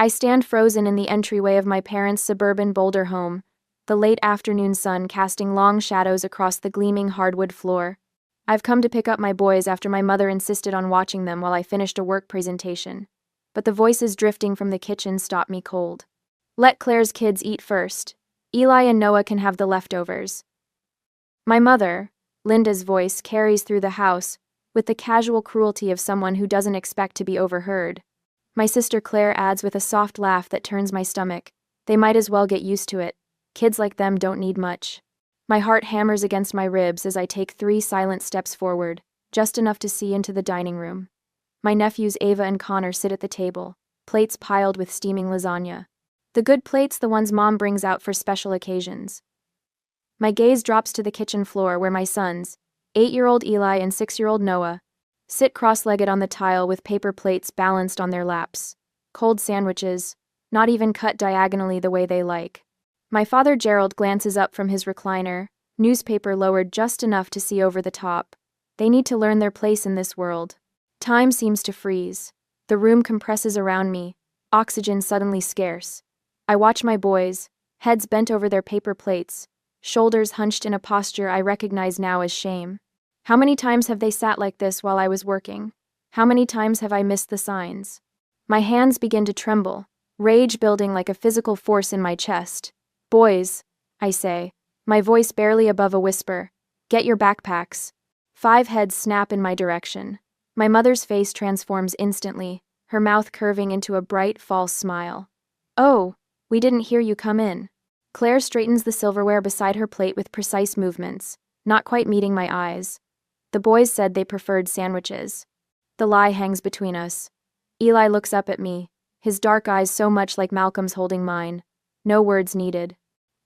I stand frozen in the entryway of my parents' suburban Boulder home, the late afternoon sun casting long shadows across the gleaming hardwood floor. I've come to pick up my boys after my mother insisted on watching them while I finished a work presentation. But the voices drifting from the kitchen stop me cold. Let Claire's kids eat first. Eli and Noah can have the leftovers. My mother, Linda's voice carries through the house, with the casual cruelty of someone who doesn't expect to be overheard. My sister Claire adds with a soft laugh that turns my stomach. They might as well get used to it. Kids like them don't need much. My heart hammers against my ribs as I take 3 silent steps forward, just enough to see into the dining room. My nephews Ava and Connor sit at the table, plates piled with steaming lasagna. The good plates, the ones Mom brings out for special occasions. My gaze drops to the kitchen floor where my sons, 8-year-old Eli and 6-year-old Noah, sit cross-legged on the tile with paper plates balanced on their laps. Cold sandwiches, not even cut diagonally the way they like. My father Gerald glances up from his recliner, newspaper lowered just enough to see over the top. They need to learn their place in this world. Time seems to freeze. The room compresses around me, oxygen suddenly scarce. I watch my boys, heads bent over their paper plates, shoulders hunched in a posture I recognize now as shame. How many times have they sat like this while I was working? How many times have I missed the signs? My hands begin to tremble, rage building like a physical force in my chest. Boys, I say, my voice barely above a whisper, get your backpacks. 5 heads snap in my direction. My mother's face transforms instantly, her mouth curving into a bright, false smile. Oh, we didn't hear you come in. Claire straightens the silverware beside her plate with precise movements, not quite meeting my eyes. The boys said they preferred sandwiches. The lie hangs between us. Eli looks up at me, his dark eyes so much like Malcolm's holding mine. No words needed.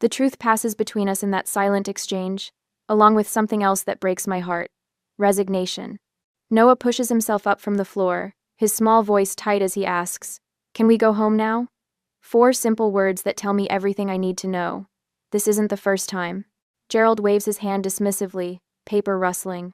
The truth passes between us in that silent exchange, along with something else that breaks my heart. Resignation. Noah pushes himself up from the floor, his small voice tight as he asks, "Can we go home now?" 4 simple words that tell me everything I need to know. This isn't the first time. Gerald waves his hand dismissively, paper rustling.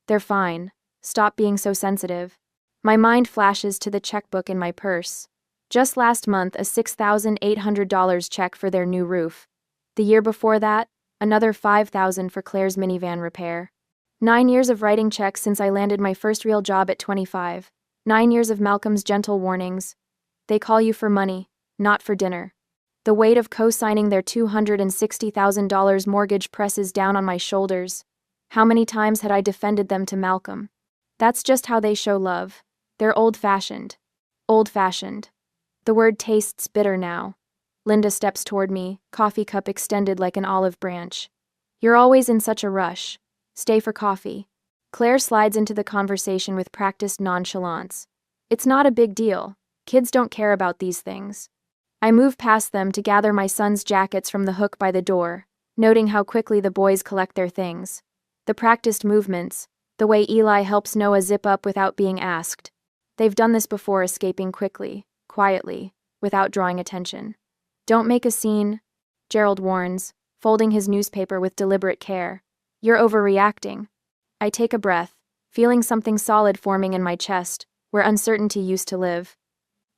They're fine. Stop being so sensitive. My mind flashes to the checkbook in my purse. Just last month, a $6,800 check for their new roof. The year before that, another $5,000 for Claire's minivan repair. 9 years of writing checks since I landed my first real job at 25. 9 years of Malcolm's gentle warnings. They call you for money, not for dinner. The weight of co-signing their $260,000 mortgage presses down on my shoulders. How many times had I defended them to Malcolm? That's just how they show love. They're old-fashioned. Old-fashioned. The word tastes bitter now. Linda steps toward me, coffee cup extended like an olive branch. You're always in such a rush. Stay for coffee. Claire slides into the conversation with practiced nonchalance. It's not a big deal. Kids don't care about these things. I move past them to gather my son's jackets from the hook by the door, noting how quickly the boys collect their things. The practiced movements, the way Eli helps Noah zip up without being asked. They've done this before, escaping quickly, quietly, without drawing attention. Don't make a scene, Gerald warns, folding his newspaper with deliberate care. You're overreacting. I take a breath, feeling something solid forming in my chest, where uncertainty used to live.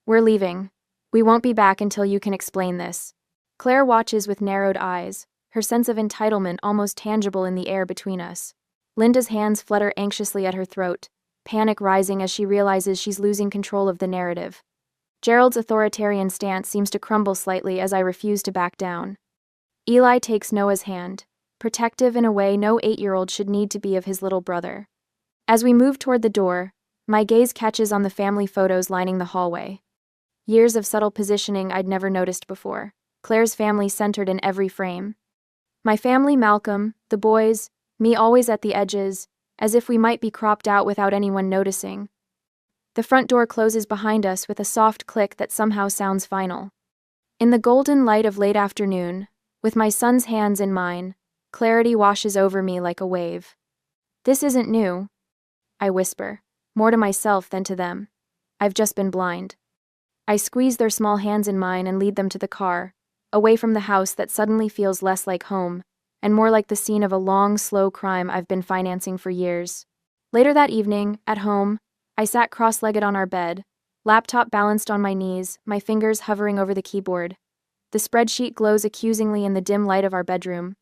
We're leaving. We won't be back until you can explain this. Claire watches with narrowed eyes, her sense of entitlement almost tangible in the air between us. Linda's hands flutter anxiously at her throat, panic rising as she realizes she's losing control of the narrative. Gerald's authoritarian stance seems to crumble slightly as I refuse to back down. Eli takes Noah's hand, protective in a way no 8-year-old should need to be of his little brother. As we move toward the door, my gaze catches on the family photos lining the hallway. Years of subtle positioning I'd never noticed before. Claire's family centered in every frame. My family, Malcolm, the boys, me always at the edges, as if we might be cropped out without anyone noticing. The front door closes behind us with a soft click that somehow sounds final. In the golden light of late afternoon, with my son's hands in mine, clarity washes over me like a wave. This isn't new, I whisper, more to myself than to them. I've just been blind. I squeeze their small hands in mine and lead them to the car, away from the house that suddenly feels less like home, and more like the scene of a long, slow crime I've been financing for years. Later that evening, at home, I sat cross-legged on our bed, Laptop balanced on my knees, my fingers hovering over the keyboard. The spreadsheet glows accusingly in the dim light of our bedroom.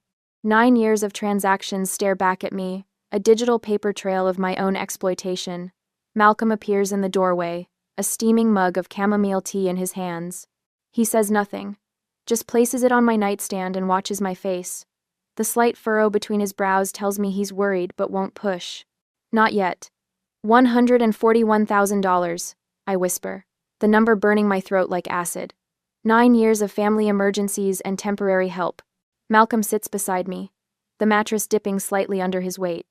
9 years of transactions stare back at me, a digital paper trail of my own exploitation. Malcolm appears in the doorway, a steaming mug of chamomile tea in his hands. He says nothing, just places it on my nightstand and watches my face. The slight furrow between his brows tells me he's worried but won't push. Not yet. $141,000, I whisper, the number burning my throat like acid. 9 years of family emergencies and temporary help. Malcolm sits beside me, the mattress dipping slightly under his weight.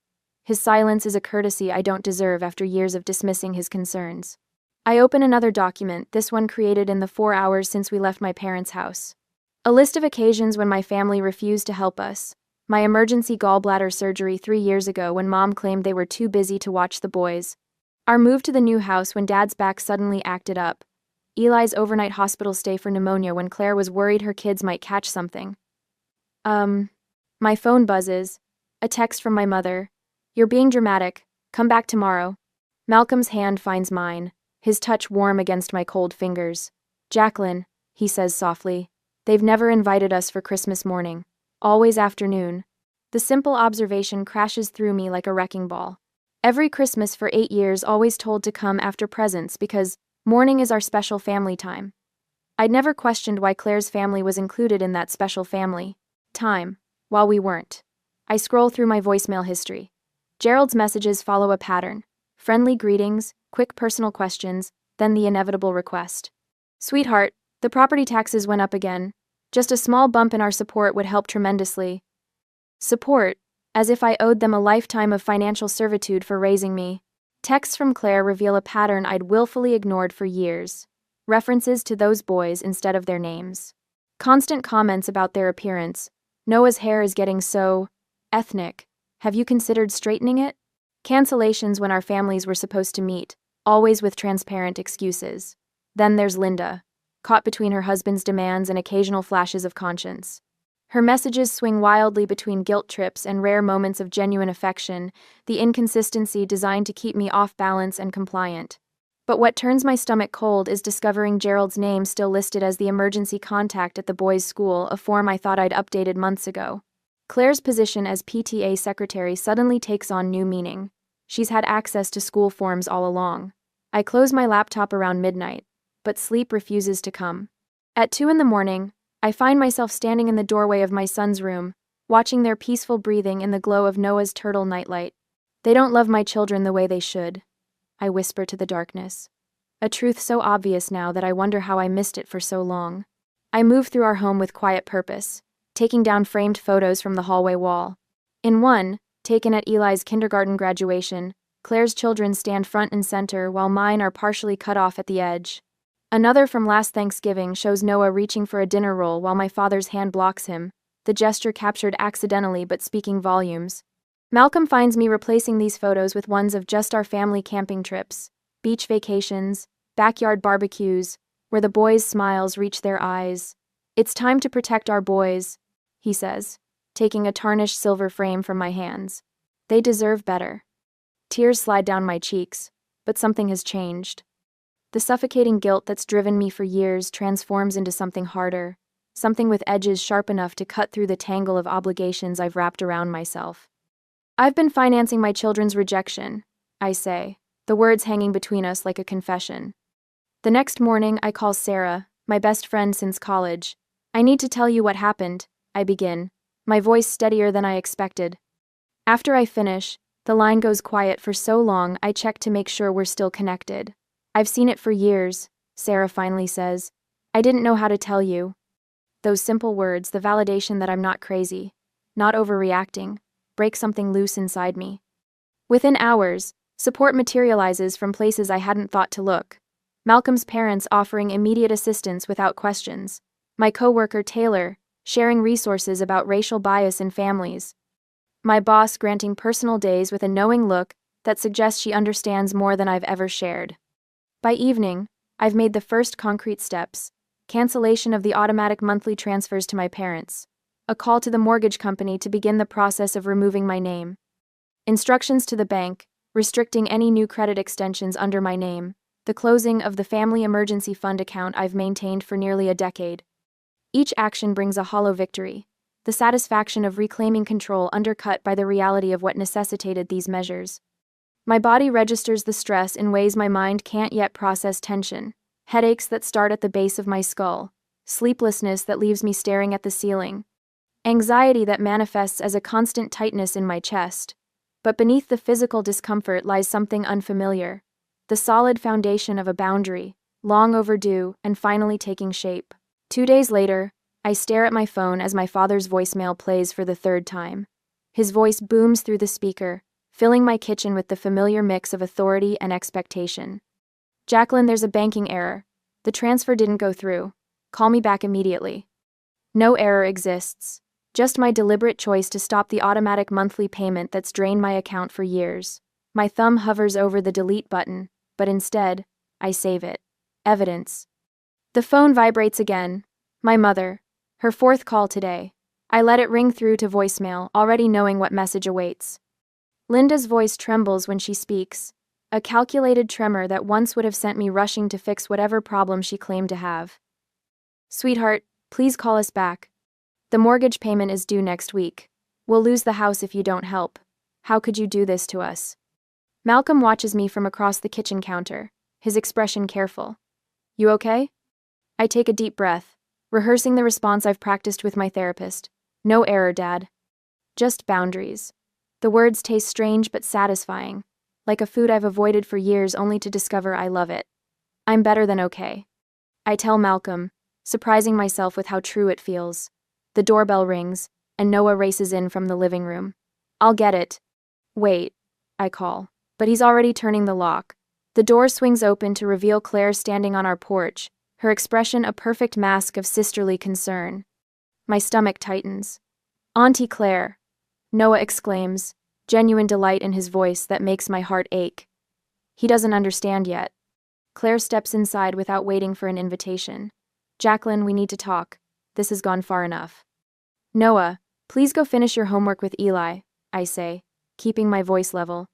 His silence is a courtesy I don't deserve after years of dismissing his concerns. I open another document, this one created in the 4 hours since we left my parents' house. A list of occasions when my family refused to help us. My emergency gallbladder surgery 3 years ago when Mom claimed they were too busy to watch the boys. Our move to the new house when Dad's back suddenly acted up. Eli's overnight hospital stay for pneumonia when Claire was worried her kids might catch something. My phone buzzes. A text from my mother. "You're being dramatic. Come back tomorrow." Malcolm's hand finds mine, his touch warm against my cold fingers. "Jacqueline," he says softly, "they've never invited us for Christmas morning. Always afternoon." The simple observation crashes through me like a wrecking ball. Every Christmas for 8 years always told to come after presents because morning is our special family time. I'd never questioned why Claire's family was included in that special family time, while we weren't. I scroll through my voicemail history. Gerald's messages follow a pattern. Friendly greetings, quick personal questions, then the inevitable request. "Sweetheart, the property taxes went up again. Just a small bump in our support would help tremendously." Support, as if I owed them a lifetime of financial servitude for raising me. Texts from Claire reveal a pattern I'd willfully ignored for years. References to those boys instead of their names. Constant comments about their appearance. "Noah's hair is getting so ethnic. Have you considered straightening it?" Cancellations when our families were supposed to meet, always with transparent excuses. Then there's Linda, caught between her husband's demands and occasional flashes of conscience. Her messages swing wildly between guilt trips and rare moments of genuine affection, the inconsistency designed to keep me off balance and compliant. But what turns my stomach cold is discovering Gerald's name still listed as the emergency contact at the boys' school, a form I thought I'd updated months ago. Claire's position as PTA secretary suddenly takes on new meaning. She's had access to school forms all along. I close my laptop around midnight, but sleep refuses to come. At 2 a.m, I find myself standing in the doorway of my son's room, watching their peaceful breathing in the glow of Noah's turtle nightlight. "They don't love my children the way they should," I whisper to the darkness. A truth so obvious now that I wonder how I missed it for so long. I move through our home with quiet purpose, taking down framed photos from the hallway wall. In one, taken at Eli's kindergarten graduation, Claire's children stand front and center while mine are partially cut off at the edge. Another from last Thanksgiving shows Noah reaching for a dinner roll while my father's hand blocks him, the gesture captured accidentally but speaking volumes. Malcolm finds me replacing these photos with ones of just our family camping trips, beach vacations, backyard barbecues, where the boys' smiles reach their eyes. "It's time to protect our boys," he says, taking a tarnished silver frame from my hands. "They deserve better." Tears slide down my cheeks, but something has changed. The suffocating guilt that's driven me for years transforms into something harder, something with edges sharp enough to cut through the tangle of obligations I've wrapped around myself. "I've been financing my children's rejection," I say, the words hanging between us like a confession. The next morning, I call Sarah, my best friend since college. "I need to tell you what happened," I begin, my voice steadier than I expected. After I finish, the line goes quiet for so long I check to make sure we're still connected. "I've seen it for years," Sarah finally says. "I didn't know how to tell you." Those simple words, the validation that I'm not crazy, not overreacting, break something loose inside me. Within hours, support materializes from places I hadn't thought to look. Malcolm's parents offering immediate assistance without questions. My coworker Taylor sharing resources about racial bias in families. My boss granting personal days with a knowing look that suggests she understands more than I've ever shared. By evening, I've made the first concrete steps: cancellation of the automatic monthly transfers to my parents, a call to the mortgage company to begin the process of removing my name, instructions to the bank, restricting any new credit extensions under my name, the closing of the family emergency fund account I've maintained for nearly a decade. Each action brings a hollow victory, the satisfaction of reclaiming control undercut by the reality of what necessitated these measures. My body registers the stress in ways my mind can't yet process: tension, headaches that start at the base of my skull, sleeplessness that leaves me staring at the ceiling, anxiety that manifests as a constant tightness in my chest. But beneath the physical discomfort lies something unfamiliar, the solid foundation of a boundary, long overdue and finally taking shape. 2 days later, I stare at my phone as my father's voicemail plays for the third time. His voice booms through the speaker, filling my kitchen with the familiar mix of authority and expectation. "Jacqueline, there's a banking error. The transfer didn't go through. Call me back immediately." No error exists, just my deliberate choice to stop the automatic monthly payment that's drained my account for years. My thumb hovers over the delete button, but instead, I save it. Evidence. The phone vibrates again. My mother. Her fourth call today. I let it ring through to voicemail, already knowing what message awaits. Linda's voice trembles when she speaks, a calculated tremor that once would have sent me rushing to fix whatever problem she claimed to have. "Sweetheart, please call us back. The mortgage payment is due next week. We'll lose the house if you don't help. How could you do this to us?" Malcolm watches me from across the kitchen counter, his expression careful. "You okay?" I take a deep breath, rehearsing the response I've practiced with my therapist. "No error, Dad. Just boundaries." The words taste strange but satisfying, like a food I've avoided for years only to discover I love it. "I'm better than okay," I tell Malcolm, surprising myself with how true it feels. The doorbell rings, and Noah races in from the living room. "I'll get it." "Wait," I call, but he's already turning the lock. The door swings open to reveal Claire standing on our porch, her expression a perfect mask of sisterly concern. My stomach tightens. "Auntie Claire," Noah exclaims, genuine delight in his voice that makes my heart ache. He doesn't understand yet. Claire steps inside without waiting for an invitation. "Jacqueline, we need to talk. This has gone far enough." "Noah, please go finish your homework with Eli," I say, keeping my voice level.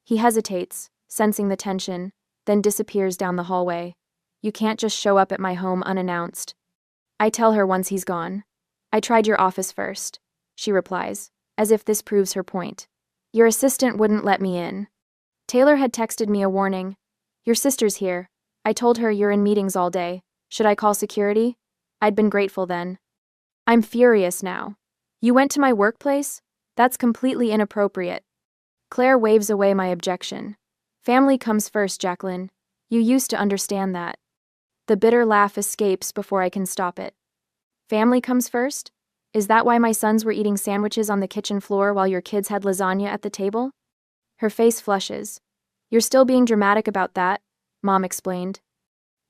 He hesitates, sensing the tension, then disappears down the hallway. "You can't just show up at my home unannounced." I tell her once he's gone. "I tried your office first," she replies, as if this proves her point. "Your assistant wouldn't let me in. Taylor had texted me a warning. Your sister's here. I told her you're in meetings all day. Should I call security?" I'd been grateful then. I'm furious now. "You went to my workplace? That's completely inappropriate." Claire waves away my objection. "Family comes first, Jacqueline. You used to understand that." The bitter laugh escapes before I can stop it. "Family comes first? Is that why my sons were eating sandwiches on the kitchen floor while your kids had lasagna at the table?" Her face flushes. "You're still being dramatic about that," Mom explained.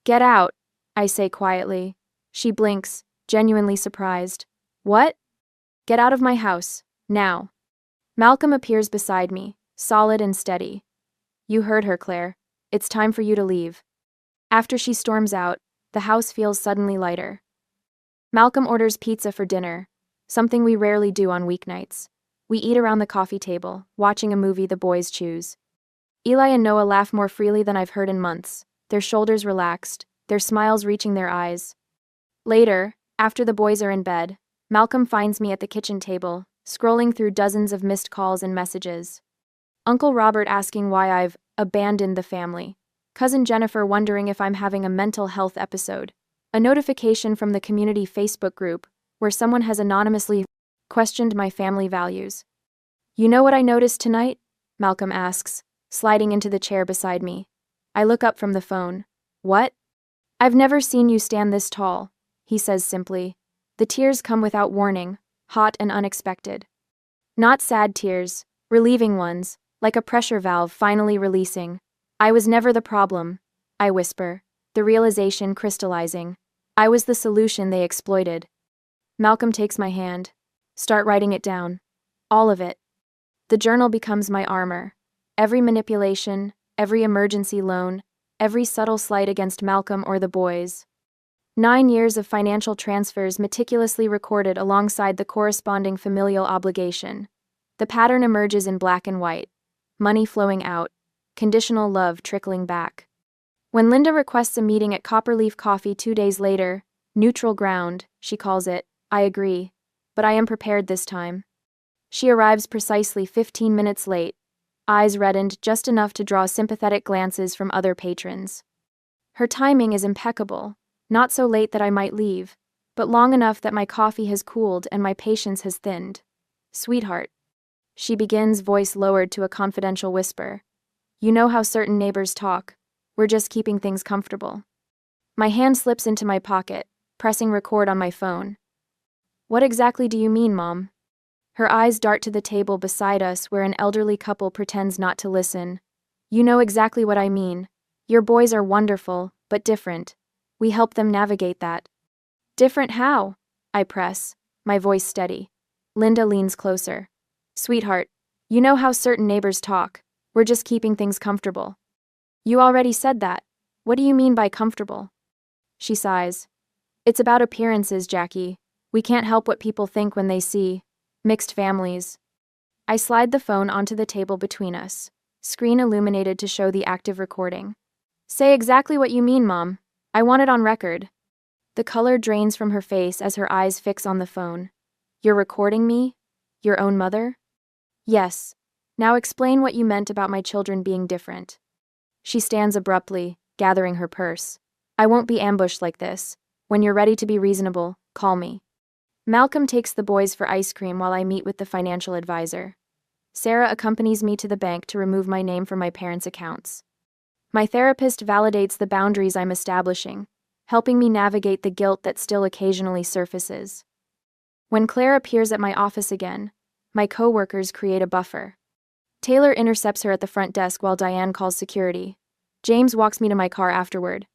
"Get out," I say quietly. She blinks, genuinely surprised. "What?" "Get out of my house, now." Malcolm appears beside me, solid and steady. "You heard her, Claire. It's time for you to leave." After she storms out, the house feels suddenly lighter. Malcolm orders pizza for dinner, something we rarely do on weeknights. We eat around the coffee table, watching a movie the boys choose. Eli and Noah laugh more freely than I've heard in months, their shoulders relaxed, their smiles reaching their eyes. Later, after the boys are in bed, Malcolm finds me at the kitchen table, scrolling through dozens of missed calls and messages. Uncle Robert asking why I've abandoned the family. Cousin Jennifer wondering if I'm having a mental health episode. A notification from the community Facebook group, where someone has anonymously questioned my family values. "You know what I noticed tonight?" Malcolm asks, sliding into the chair beside me. I look up from the phone. "What?" "I've never seen you stand this tall," he says simply. The tears come without warning, hot and unexpected. Not sad tears, relieving ones, like a pressure valve finally releasing. "I was never the problem," I whisper, the realization crystallizing. I was the solution they exploited. Malcolm takes my hand. "Start writing it down. All of it." The journal becomes my armor. Every manipulation, every emergency loan, every subtle slight against Malcolm or the boys. 9 years of financial transfers meticulously recorded alongside the corresponding familial obligation. The pattern emerges in black and white. Money flowing out, conditional love trickling back. When Linda requests a meeting at Copperleaf Coffee 2 days later, neutral ground, she calls it, I agree. But I am prepared this time. She arrives precisely 15 minutes late, eyes reddened just enough to draw sympathetic glances from other patrons. Her timing is impeccable, not so late that I might leave, but long enough that my coffee has cooled and my patience has thinned. Sweetheart. She begins, voice lowered to a confidential whisper. You know how certain neighbors talk. We're just keeping things comfortable. My hand slips into my pocket, pressing record on my phone. What exactly do you mean, Mom? Her eyes dart to the table beside us where an elderly couple pretends not to listen. You know exactly what I mean. Your boys are wonderful, but different. We help them navigate that. Different how? I press, my voice steady. Linda leans closer. Sweetheart, you know how certain neighbors talk. We're just keeping things comfortable. You already said that. What do you mean by comfortable? She sighs. It's about appearances, Jackie. We can't help what people think when they see mixed families. I slide the phone onto the table between us, screen illuminated to show the active recording. Say exactly what you mean, Mom. I want it on record. The color drains from her face as her eyes fix on the phone. You're recording me? Your own mother? Yes. Now explain what you meant about my children being different. She stands abruptly, gathering her purse. I won't be ambushed like this. When you're ready to be reasonable, call me. Malcolm takes the boys for ice cream while I meet with the financial advisor. Sarah accompanies me to the bank to remove my name from my parents' accounts. My therapist validates the boundaries I'm establishing, helping me navigate the guilt that still occasionally surfaces. When Claire appears at my office again, my co-workers create a buffer. Taylor intercepts her at the front desk while Diane calls security. James walks me to my car afterward.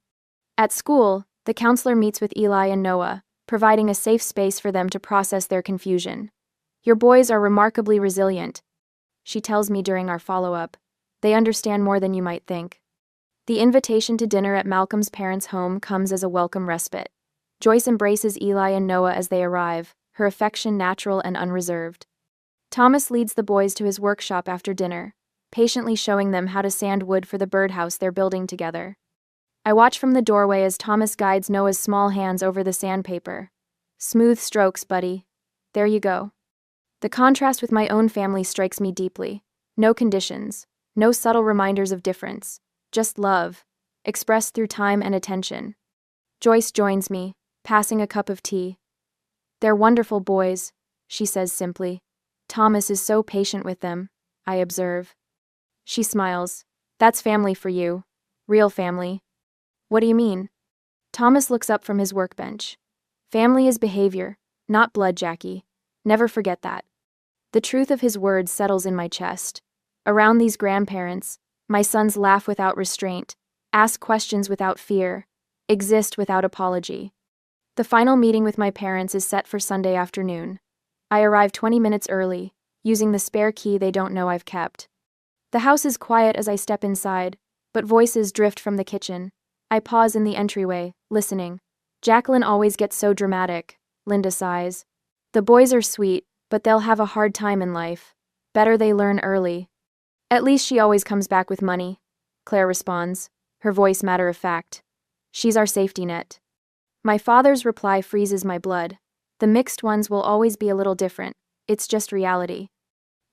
At school, the counselor meets with Eli and Noah, providing a safe space for them to process their confusion. Your boys are remarkably resilient, she tells me during our follow-up. They understand more than you might think. The invitation to dinner at Malcolm's parents' home comes as a welcome respite. Joyce embraces Eli and Noah as they arrive, her affection natural and unreserved. Thomas leads the boys to his workshop after dinner, patiently showing them how to sand wood for the birdhouse they're building together. I watch from the doorway as Thomas guides Noah's small hands over the sandpaper. Smooth strokes, buddy. There you go. The contrast with my own family strikes me deeply. No conditions, no subtle reminders of difference, just love, expressed through time and attention. Joyce joins me, passing a cup of tea. They're wonderful boys, she says simply. Thomas is so patient with them, I observe. She smiles. That's family for you. Real family. What do you mean? Thomas looks up from his workbench. Family is behavior, not blood, Jackie. Never forget that. The truth of his words settles in my chest. Around these grandparents, my sons laugh without restraint, ask questions without fear, exist without apology. The final meeting with my parents is set for Sunday afternoon. I arrive 20 minutes early, using the spare key they don't know I've kept. The house is quiet as I step inside, but voices drift from the kitchen. I pause in the entryway, listening. Jacqueline always gets so dramatic, Linda sighs. The boys are sweet, but they'll have a hard time in life. Better they learn early. At least she always comes back with money, Claire responds, her voice matter of fact. She's our safety net. My father's reply freezes my blood. The mixed ones will always be a little different. It's just reality.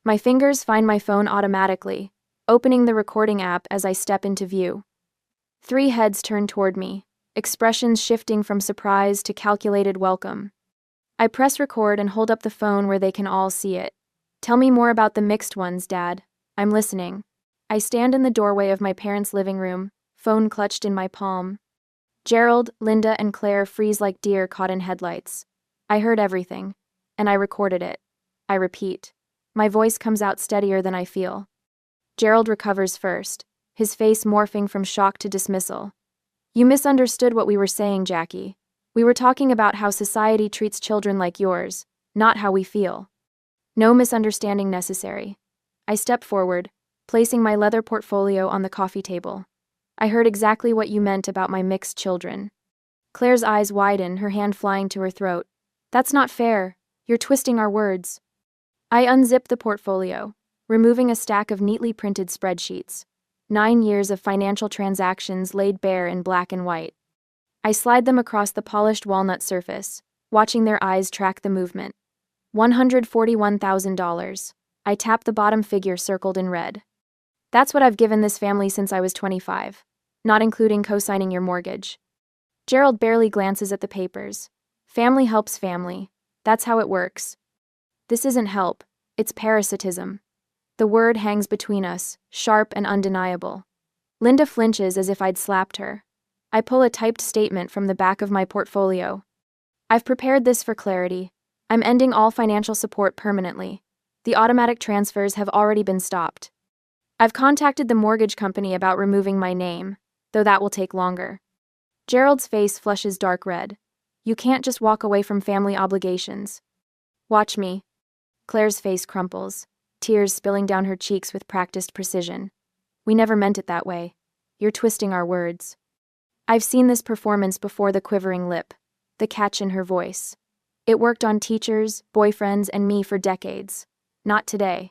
My fingers find my phone automatically, opening the recording app as I step into view. 3 heads turn toward me, expressions shifting from surprise to calculated welcome. I press record and hold up the phone where they can all see it. Tell me more about the mixed ones, Dad. I'm listening. I stand in the doorway of my parents' living room, phone clutched in my palm. Gerald, Linda, and Claire freeze like deer caught in headlights. I heard everything, and I recorded it. I repeat. My voice comes out steadier than I feel. Gerald recovers first, his face morphing from shock to dismissal. You misunderstood what we were saying, Jackie. We were talking about how society treats children like yours, not how we feel. No misunderstanding necessary. I step forward, placing my leather portfolio on the coffee table. I heard exactly what you meant about my mixed children. Claire's eyes widen, her hand flying to her throat. That's not fair. You're twisting our words. I unzip the portfolio, removing a stack of neatly printed spreadsheets. 9 years of financial transactions laid bare in black and white. I slide them across the polished walnut surface, watching their eyes track the movement. $141,000. I tap the bottom figure circled in red. That's what I've given this family since I was 25, not including co-signing your mortgage. Gerald barely glances at the papers. Family helps family. That's how it works. This isn't help, it's parasitism. The word hangs between us, sharp and undeniable. Linda flinches as if I'd slapped her. I pull a typed statement from the back of my portfolio. I've prepared this for clarity. I'm ending all financial support permanently. The automatic transfers have already been stopped. I've contacted the mortgage company about removing my name, though that will take longer. Gerald's face flushes dark red. You can't just walk away from family obligations. Watch me. Claire's face crumples, tears spilling down her cheeks with practiced precision. We never meant it that way. You're twisting our words. I've seen this performance before, the quivering lip, the catch in her voice. It worked on teachers, boyfriends, and me for decades. Not today.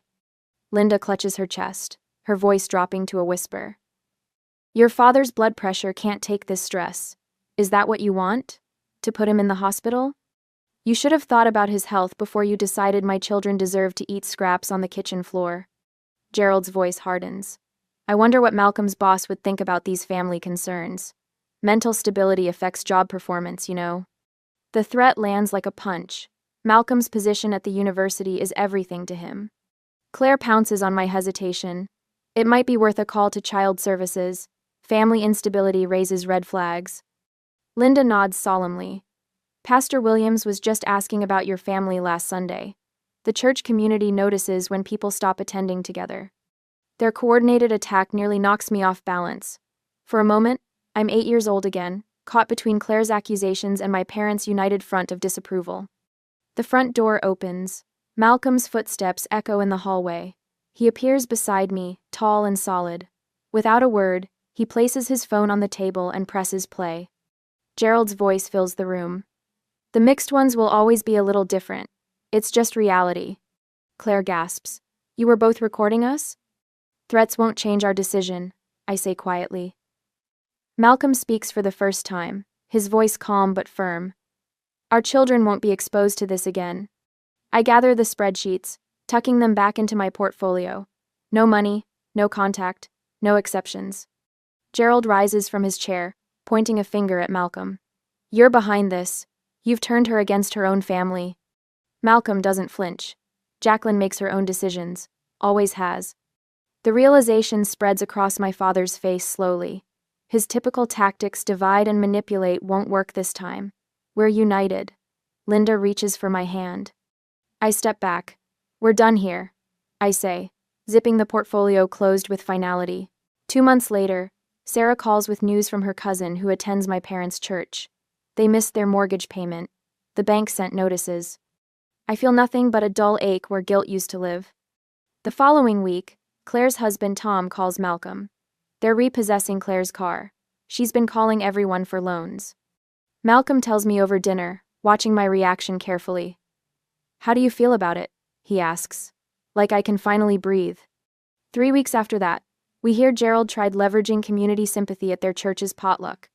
Linda clutches her chest, her voice dropping to a whisper. Your father's blood pressure can't take this stress. Is that what you want? To put him in the hospital? You should have thought about his health before you decided my children deserve to eat scraps on the kitchen floor. Gerald's voice hardens. I wonder what Malcolm's boss would think about these family concerns. Mental stability affects job performance, you know. The threat lands like a punch. Malcolm's position at the university is everything to him. Claire pounces on my hesitation. It might be worth a call to child services. Family instability raises red flags. Linda nods solemnly. Pastor Williams was just asking about your family last Sunday. The church community notices when people stop attending together. Their coordinated attack nearly knocks me off balance. For a moment, I'm 8 years old again, caught between Claire's accusations and my parents' united front of disapproval. The front door opens. Malcolm's footsteps echo in the hallway. He appears beside me, tall and solid. Without a word, he places his phone on the table and presses play. Gerald's voice fills the room. The mixed ones will always be a little different. It's just reality. Claire gasps. You were both recording us? Threats won't change our decision, I say quietly. Malcolm speaks for the first time, his voice calm but firm. Our children won't be exposed to this again. I gather the spreadsheets, tucking them back into my portfolio. No money, no contact, no exceptions. Gerald rises from his chair, pointing a finger at Malcolm. You're behind this. You've turned her against her own family. Malcolm doesn't flinch. Jacqueline makes her own decisions. Always has. The realization spreads across my father's face slowly. His typical tactics, divide and manipulate, won't work this time. We're united. Linda reaches for my hand. I step back. We're done here, I say, zipping the portfolio closed with finality. 2 months later, Sarah calls with news from her cousin who attends my parents' church. They missed their mortgage payment. The bank sent notices. I feel nothing but a dull ache where guilt used to live. The following week, Claire's husband Tom calls Malcolm. They're repossessing Claire's car. She's been calling everyone for loans. Malcolm tells me over dinner, watching my reaction carefully. How do you feel about it? He asks. Like I can finally breathe. 3 weeks after that, we hear Gerald tried leveraging community sympathy at their church's potluck.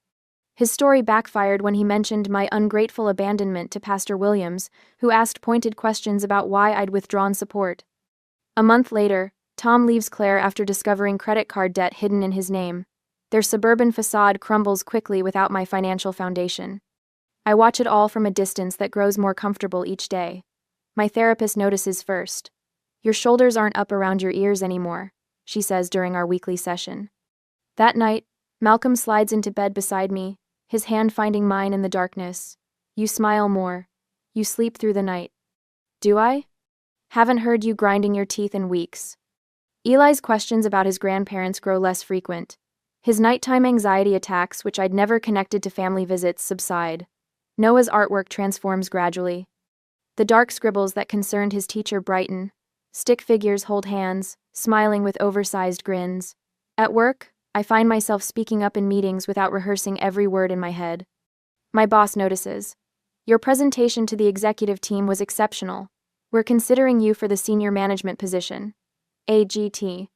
His story backfired when he mentioned my ungrateful abandonment to Pastor Williams, who asked pointed questions about why I'd withdrawn support. A month later, Tom leaves Claire after discovering credit card debt hidden in his name. Their suburban facade crumbles quickly without my financial foundation. I watch it all from a distance that grows more comfortable each day. My therapist notices first. Your shoulders aren't up around your ears anymore, she says during our weekly session. That night, Malcolm slides into bed beside me, his hand finding mine in the darkness. You smile more. You sleep through the night. Do I? Haven't heard you grinding your teeth in weeks. Eli's questions about his grandparents grow less frequent. His nighttime anxiety attacks, which I'd never connected to family visits, subside. Noah's artwork transforms gradually. The dark scribbles that concerned his teacher brighten. Stick figures hold hands, smiling with oversized grins. At work, I find myself speaking up in meetings without rehearsing every word in my head. My boss notices. Your presentation to the executive team was exceptional. We're considering you for the senior management position. AGT.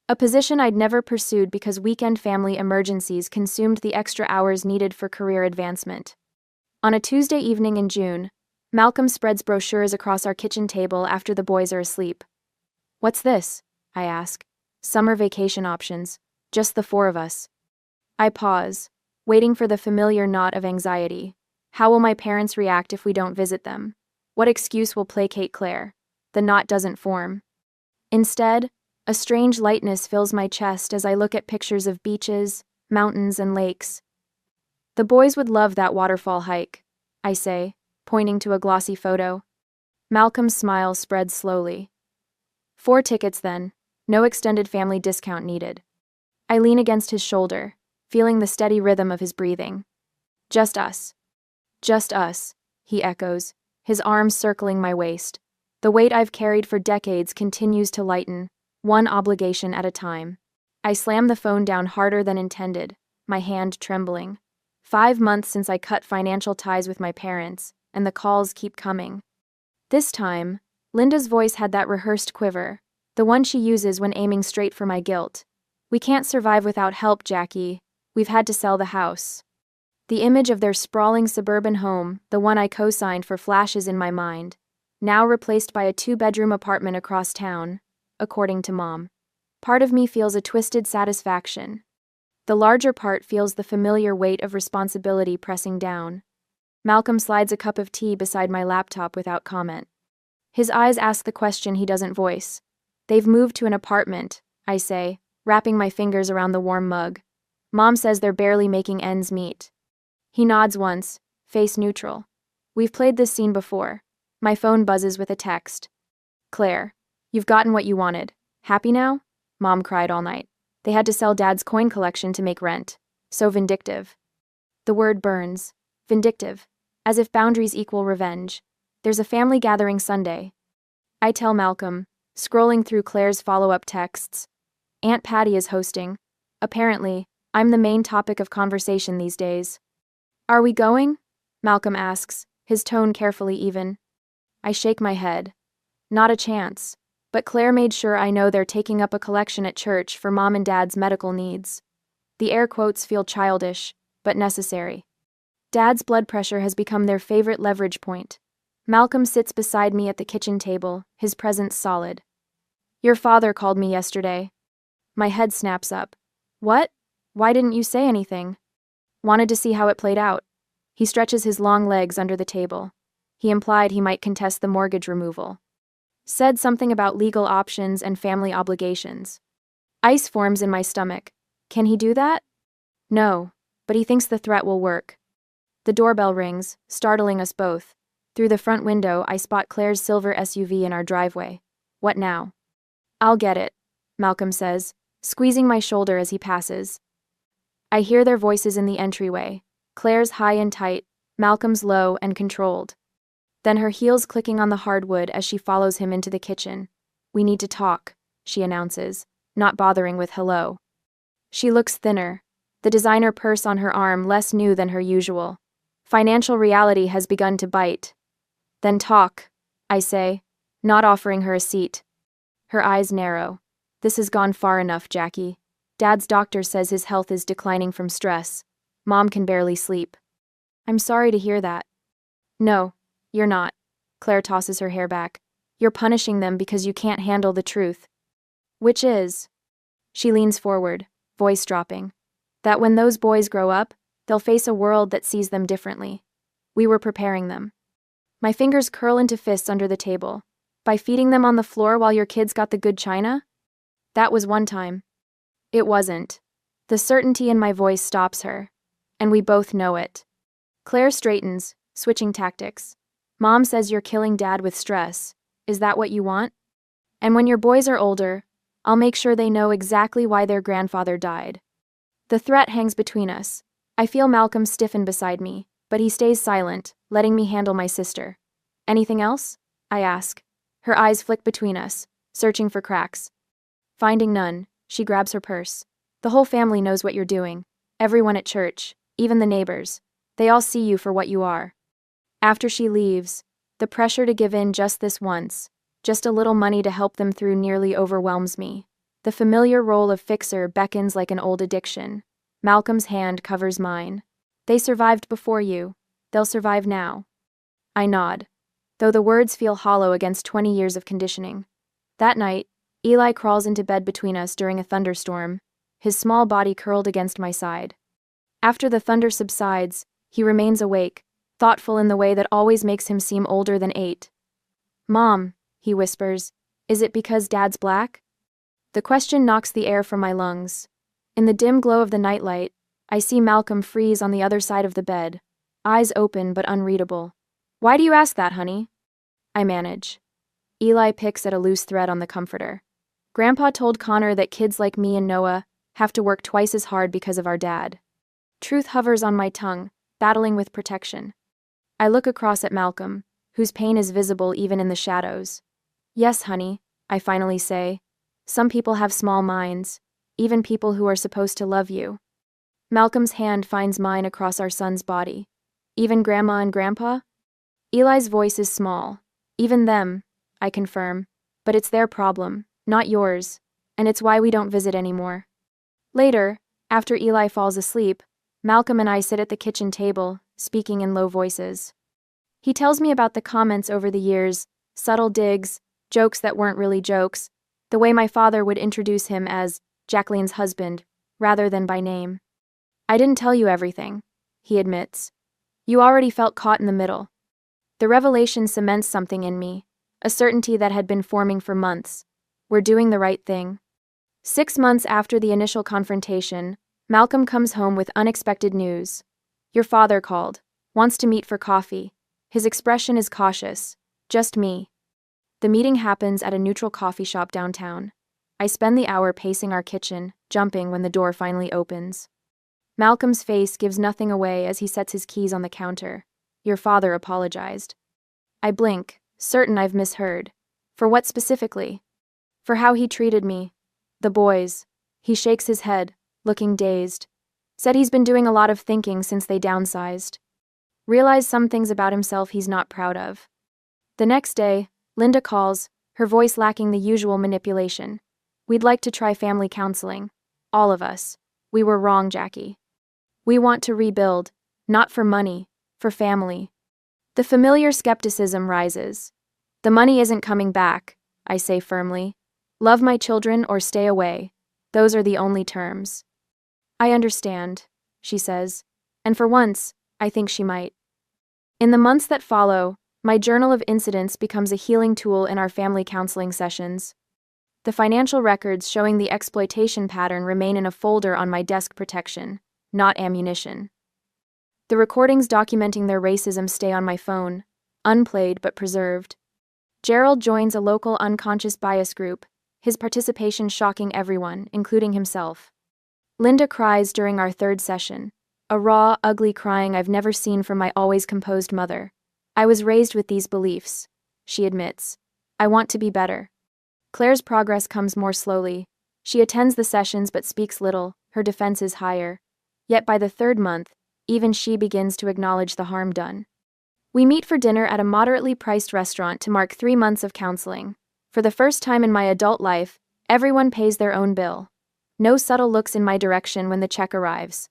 A position I'd never pursued because weekend family emergencies consumed the extra hours needed for career advancement. On a Tuesday evening in June, Malcolm spreads brochures across our kitchen table after the boys are asleep. "What's this?" I ask. "Summer vacation options. Just the four of us." I pause, waiting for the familiar knot of anxiety. How will my parents react if we don't visit them? What excuse will placate Claire? The knot doesn't form. Instead, a strange lightness fills my chest as I look at pictures of beaches, mountains, and lakes. "The boys would love that waterfall hike," I say, pointing to a glossy photo. Malcolm's smile spreads slowly. "4 tickets then. No extended family discount needed." I lean against his shoulder, feeling the steady rhythm of his breathing. "Just us." "Just us," he echoes, his arms circling my waist. The weight I've carried for decades continues to lighten, one obligation at a time. I slam the phone down harder than intended, my hand trembling. 5 months since I cut financial ties with my parents, and the calls keep coming. This time, Linda's voice had that rehearsed quiver, the one she uses when aiming straight for my guilt. "We can't survive without help, Jackie. We've had to sell the house." The image of their sprawling suburban home, the one I co-signed for, flashes in my mind, now replaced by a 2-bedroom apartment across town, according to Mom. Part of me feels a twisted satisfaction. The larger part feels the familiar weight of responsibility pressing down. Malcolm slides a cup of tea beside my laptop without comment. His eyes ask the question he doesn't voice. "They've moved to an apartment," I say, wrapping my fingers around the warm mug. "Mom says they're barely making ends meet." He nods once, face neutral. "We've played this scene before." My phone buzzes with a text. "Claire, you've gotten what you wanted. Happy now?" Mom cried all night. "They had to sell Dad's coin collection to make rent. So vindictive." The word burns. Vindictive. As if boundaries equal revenge. "There's a family gathering Sunday." I tell Malcolm, scrolling through Claire's follow-up texts. "Aunt Patty is hosting. Apparently, I'm the main topic of conversation these days." "Are we going?" Malcolm asks, his tone carefully even. I shake my head. "Not a chance. But Claire made sure I know they're taking up a collection at church for Mom and Dad's medical needs." The air quotes feel childish, but necessary. Dad's blood pressure has become their favorite leverage point. Malcolm sits beside me at the kitchen table, his presence solid. "Your father called me yesterday." My head snaps up. "What? Why didn't you say anything?" "Wanted to see how it played out." He stretches his long legs under the table. He implied he might contest the mortgage removal. Said something about legal options and family obligations. Ice forms in my stomach. Can he do that? No, but he thinks the threat will work. The doorbell rings, startling us both. Through the front window, I spot Claire's silver SUV in our driveway. "What now?" "I'll get it," Malcolm says, squeezing my shoulder as he passes. I hear their voices in the entryway, Claire's high and tight, Malcolm's low and controlled. Then her heels clicking on the hardwood as she follows him into the kitchen. "We need to talk," she announces, not bothering with hello. She looks thinner, the designer purse on her arm less new than her usual. Financial reality has begun to bite. "Then talk," I say, not offering her a seat. Her eyes narrow. "This has gone far enough, Jackie. Dad's doctor says his health is declining from stress. Mom can barely sleep." "I'm sorry to hear that." "No, you're not." Claire tosses her hair back. "You're punishing them because you can't handle the truth." "Which is?" She leans forward, voice dropping. "That when those boys grow up, they'll face a world that sees them differently. We were preparing them." My fingers curl into fists under the table. "By feeding them on the floor while your kids got the good china?" "That was one time." "It wasn't." The certainty in my voice stops her. And we both know it. Claire straightens, switching tactics. "Mom says you're killing Dad with stress. Is that what you want? And when your boys are older, I'll make sure they know exactly why their grandfather died." The threat hangs between us. I feel Malcolm stiffen beside me, but he stays silent, letting me handle my sister. "Anything else?" I ask. Her eyes flick between us, searching for cracks. Finding none, she grabs her purse. "The whole family knows what you're doing. Everyone at church, even the neighbors. They all see you for what you are." After she leaves, the pressure to give in just this once, just a little money to help them through, nearly overwhelms me. The familiar role of fixer beckons like an old addiction. Malcolm's hand covers mine. They survived before you. They'll survive now. I nod, though the words feel hollow against 20 years of conditioning. That night, Eli crawls into bed between us during a thunderstorm, his small body curled against my side. After the thunder subsides, he remains awake, thoughtful in the way that always makes him seem older than 8. "Mom," he whispers, "is it because Dad's black?" The question knocks the air from my lungs. In the dim glow of the nightlight, I see Malcolm freeze on the other side of the bed, eyes open but unreadable. "Why do you ask that, honey?" I manage. Eli picks at a loose thread on the comforter. "Grandpa told Connor that kids like me and Noah have to work twice as hard because of our dad." Truth hovers on my tongue, battling with protection. I look across at Malcolm, whose pain is visible even in the shadows. "Yes, honey," I finally say. "Some people have small minds, even people who are supposed to love you." Malcolm's hand finds mine across our son's body. "Even Grandma and Grandpa?" Eli's voice is small. "Even them," I confirm. "But it's their problem, not yours, and it's why we don't visit anymore." Later, after Eli falls asleep, Malcolm and I sit at the kitchen table, speaking in low voices. He tells me about the comments over the years, subtle digs, jokes that weren't really jokes, the way my father would introduce him as Jacqueline's husband, rather than by name. "I didn't tell you everything," he admits. "You already felt caught in the middle." The revelation cements something in me, a certainty that had been forming for months. We're doing the right thing. 6 months after the initial confrontation, Malcolm comes home with unexpected news. "Your father called, wants to meet for coffee." His expression is cautious. "Just me." The meeting happens at a neutral coffee shop downtown. I spend the hour pacing our kitchen, jumping when the door finally opens. Malcolm's face gives nothing away as he sets his keys on the counter. "Your father apologized." I blink, certain I've misheard. For what specifically? For how he treated me. The boys. He shakes his head, looking dazed. Said he's been doing a lot of thinking since they downsized. Realized some things about himself he's not proud of. The next day, Linda calls, her voice lacking the usual manipulation. "We'd like to try family counseling. All of us. We were wrong, Jackie. We want to rebuild, not for money, for family." The familiar skepticism rises. "The money isn't coming back," I say firmly. "Love my children or stay away. Those are the only terms." "I understand," she says, and for once, I think she might. In the months that follow, my journal of incidents becomes a healing tool in our family counseling sessions. The financial records showing the exploitation pattern remain in a folder on my desk protection, not ammunition. The recordings documenting their racism stay on my phone, unplayed but preserved. Gerald joins a local unconscious bias group, his participation shocking everyone, including himself. Linda cries during our 3rd session, a raw, ugly crying I've never seen from my always composed mother. "I was raised with these beliefs," she admits. "I want to be better." Claire's progress comes more slowly. She attends the sessions but speaks little, her defense is higher. Yet by the 3rd month, even she begins to acknowledge the harm done. We meet for dinner at a moderately priced restaurant to mark 3 months of counseling. For the first time in my adult life, everyone pays their own bill. No subtle looks in my direction when the check arrives.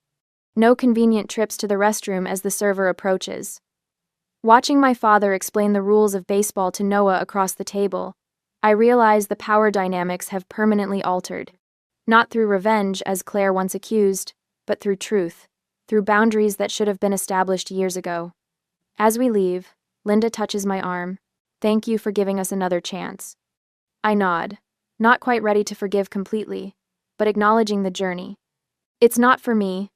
No convenient trips to the restroom as the server approaches. Watching my father explain the rules of baseball to Noah across the table, I realize the power dynamics have permanently altered. Not through revenge, as Claire once accused, but through truth, through boundaries that should have been established years ago. As we leave, Linda touches my arm. "Thank you for giving us another chance." I nod, not quite ready to forgive completely, but acknowledging the journey. "It's not for me,"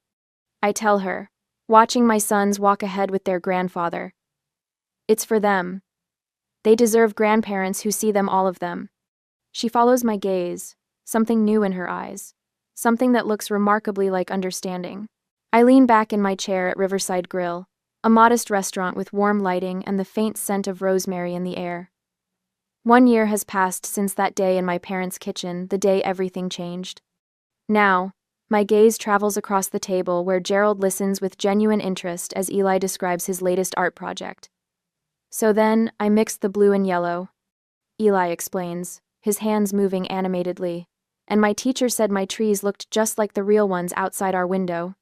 I tell her, watching my sons walk ahead with their grandfather. "It's for them. They deserve grandparents who see them, all of them." She follows my gaze, something new in her eyes, something that looks remarkably like understanding. I lean back in my chair at Riverside Grill, a modest restaurant with warm lighting and the faint scent of rosemary in the air. 1 year has passed since that day in my parents' kitchen, the day everything changed. Now, my gaze travels across the table where Gerald listens with genuine interest as Eli describes his latest art project. "So then, I mixed the blue and yellow," Eli explains, his hands moving animatedly. And my teacher said my trees looked just like the real ones outside our window.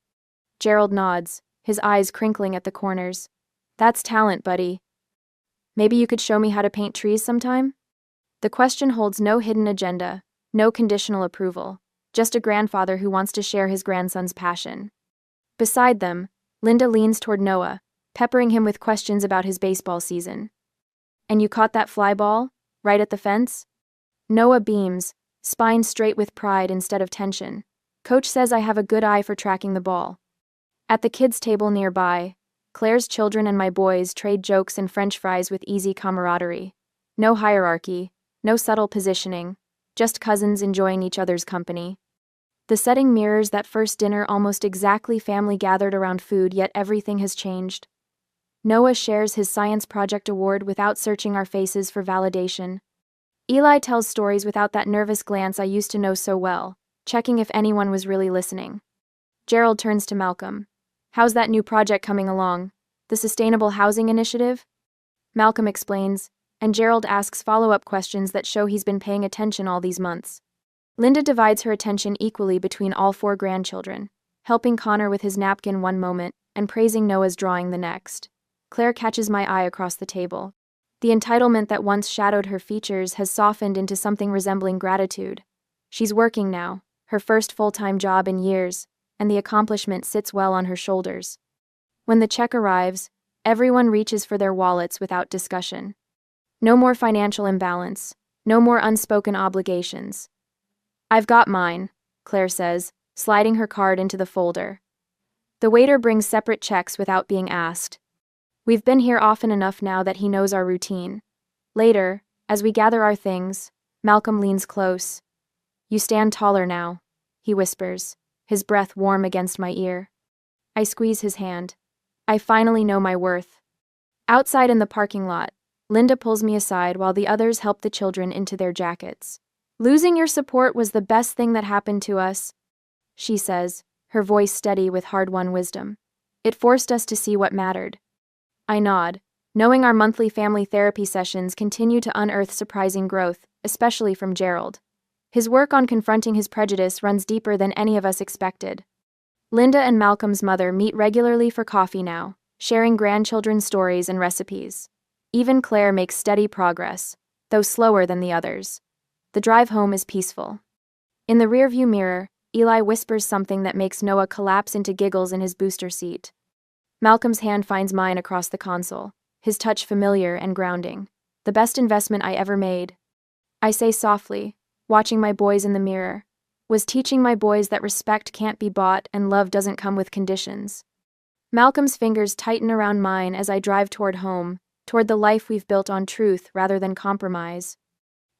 Gerald nods, his eyes crinkling at the corners. That's talent, buddy. Maybe you could show me how to paint trees sometime? The question holds no hidden agenda, no conditional approval, just a grandfather who wants to share his grandson's passion. Beside them, Linda leans toward Noah, peppering him with questions about his baseball season. And you caught that fly ball? Right at the fence? Noah beams, spine straight with pride instead of tension. Coach says I have a good eye for tracking the ball. At the kids' table nearby, Claire's children and my boys trade jokes and French fries with easy camaraderie. No hierarchy, no subtle positioning, just cousins enjoying each other's company. The setting mirrors that first dinner almost exactly, family gathered around food, yet everything has changed. Noah shares his science project award without searching our faces for validation. Eli tells stories without that nervous glance I used to know so well, checking if anyone was really listening. Gerald turns to Malcolm. How's that new project coming along? The Sustainable Housing Initiative? Malcolm explains, and Gerald asks follow-up questions that show he's been paying attention all these months. Linda divides her attention equally between all 4 grandchildren, helping Connor with his napkin one moment and praising Noah's drawing the next. Claire catches my eye across the table. The entitlement that once shadowed her features has softened into something resembling gratitude. She's working now, her first full-time job in years, and the accomplishment sits well on her shoulders. When the check arrives, everyone reaches for their wallets without discussion. No more financial imbalance, no more unspoken obligations. I've got mine, Claire says, sliding her card into the folder. The waiter brings separate checks without being asked. We've been here often enough now that he knows our routine. Later, as we gather our things, Malcolm leans close. You stand taller now, he whispers, his breath warm against my ear. I squeeze his hand. I finally know my worth. Outside in the parking lot, Linda pulls me aside while the others help the children into their jackets. Losing your support was the best thing that happened to us, she says, her voice steady with hard-won wisdom. It forced us to see what mattered. I nod, knowing our monthly family therapy sessions continue to unearth surprising growth, especially from Gerald. His work on confronting his prejudice runs deeper than any of us expected. Linda and Malcolm's mother meet regularly for coffee now, sharing grandchildren's stories and recipes. Even Claire makes steady progress, though slower than the others. The drive home is peaceful. In the rearview mirror, Eli whispers something that makes Noah collapse into giggles in his booster seat. Malcolm's hand finds mine across the console, his touch familiar and grounding. The best investment I ever made. I say softly, watching my boys in the mirror, was teaching my boys that respect can't be bought and love doesn't come with conditions. Malcolm's fingers tighten around mine as I drive toward home, toward the life we've built on truth rather than compromise.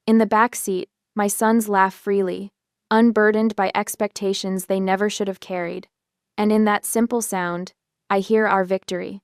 In the back seat, my sons laugh freely, unburdened by expectations they never should have carried. And in that simple sound, I hear our victory.